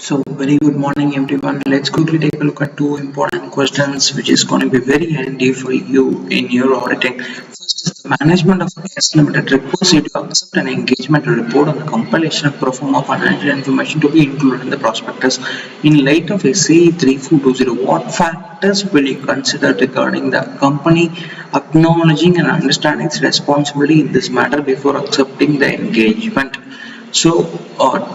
So very good morning everyone. Let's quickly take a look at two important questions which is going to be very handy for you in your auditing. First is the management of S Limited requires you to accept an engagement report on the compilation of pro forma financial information to be included in the prospectus. In light of SAE 3420, what factors will you consider regarding the company acknowledging and understanding its responsibility in this matter before accepting the engagement? So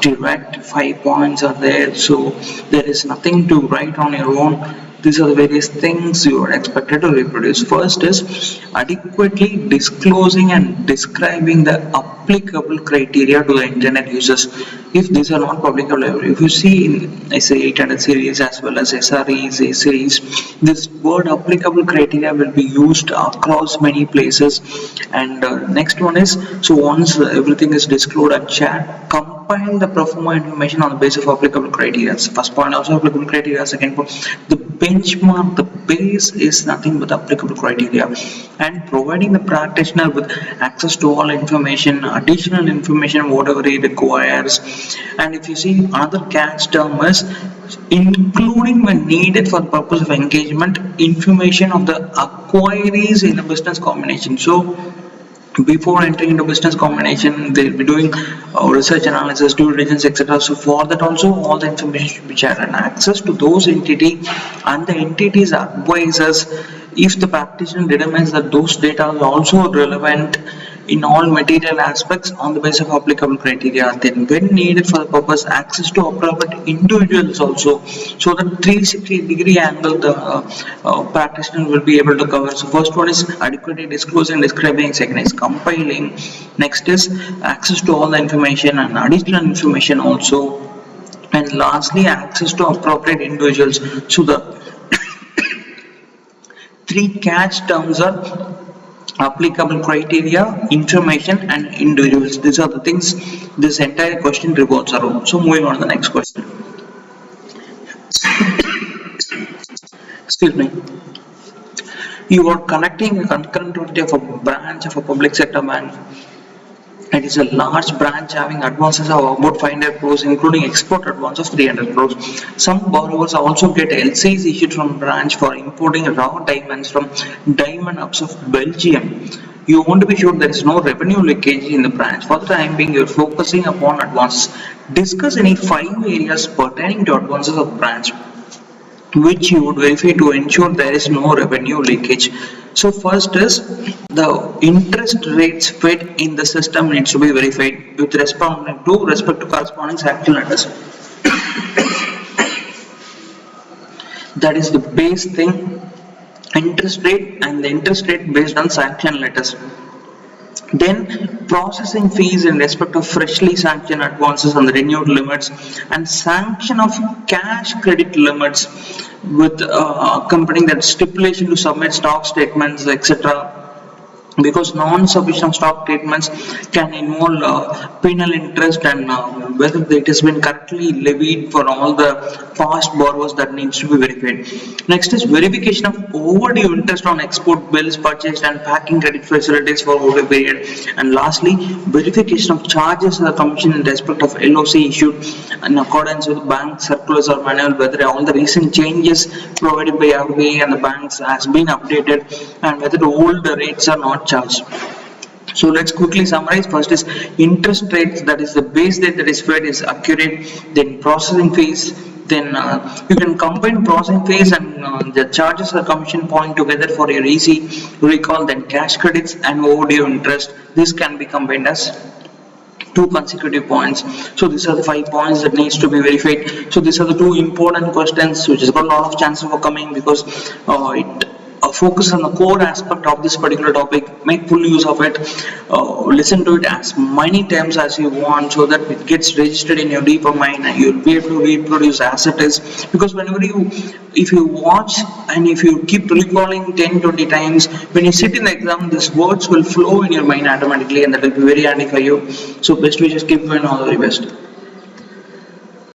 direct 5 points are there, so there is nothing to write on your own. These are the various things you are expected to reproduce. First is adequately disclosing and describing the applicable criteria to the intended users. If these are not publicly available, if you see in SAE 800 series as well as SREs, SAEs, this word applicable criteria will be used across many places. And next one is, so once everything is disclosed and shared, compile the pro forma information on the basis of applicable criteria. First point also applicable criteria, second point the benchmark, the base is nothing but applicable criteria, and providing the practitioner with access to all information, additional information whatever he requires. And if you see, another catch term is including when needed for the purpose of engagement information of the acquirees in a business combination. So before entering into business combination, they will be doing research analysis, due diligence, etc. So for that also all the information should be shared, and access to those entity and the entities advisors if the practitioner determines that those data are also relevant in all material aspects on the basis of applicable criteria. Then when needed for the purpose, access to appropriate individuals also, so that 360-degree angle the practitioner will be able to cover. So first one is adequately disclosing, describing, second is compiling, next is access to all the information and additional information also, and lastly access to appropriate individuals. So the three catch terms are applicable criteria, information, and individuals. These are the things this entire question revolves around. So moving on to the next question. Excuse me. You are conducting a concurrent audit of a branch of a public sector bank. It is a large branch having advances of about 500 crores, including export advance of 300 crores. Some borrowers also get LCs issued from branch for importing raw diamonds from diamond hubs of Belgium. You want to be sure there is no revenue leakage in the branch. For the time being, you are focusing upon advances. Discuss any 5 areas pertaining to advances of branch which you would verify to ensure there is no revenue leakage. So first is the interest rates fed in the system needs to be verified with respect to corresponding sanction letters. That is the base thing, interest rate and the interest rate based on sanction letters. Then processing fees in respect of freshly sanctioned advances on the renewed limits, and sanction of cash credit limits with accompanying that stipulation to submit stock statements, etc. Because non-sufficient stock statements can involve penal interest, and whether it has been correctly levied for all the past borrowers, that needs to be verified. Next is verification of overdue interest on export bills purchased and packing credit facilities for overdue period. And lastly, verification of charges and the commission in respect of LOC issued in accordance with bank circulars or manual, whether all the recent changes provided by RBI and the banks has been updated, and whether the old rates are not charged. So let's quickly summarize. First is interest rates, that is the base rate that is fed is accurate. Then processing fees, then you can combine processing fees and the charges or commission point together for your easy recall. Then cash credits and overdue interest, this can be combined as 2 consecutive points. So these are the 5 points that needs to be verified. So these are the 2 important questions which has got a lot of chances of coming, because it focus on the core aspect of this particular topic. Make full use of it. Listen to it as many times as you want, so that it gets registered in your deeper mind and you'll be able to reproduce as it is. Because whenever if you watch and if you keep recalling 10-20 times, when you sit in the exam, these words will flow in your mind automatically, and that will be very handy for you. So best wishes, keep going, all the very best.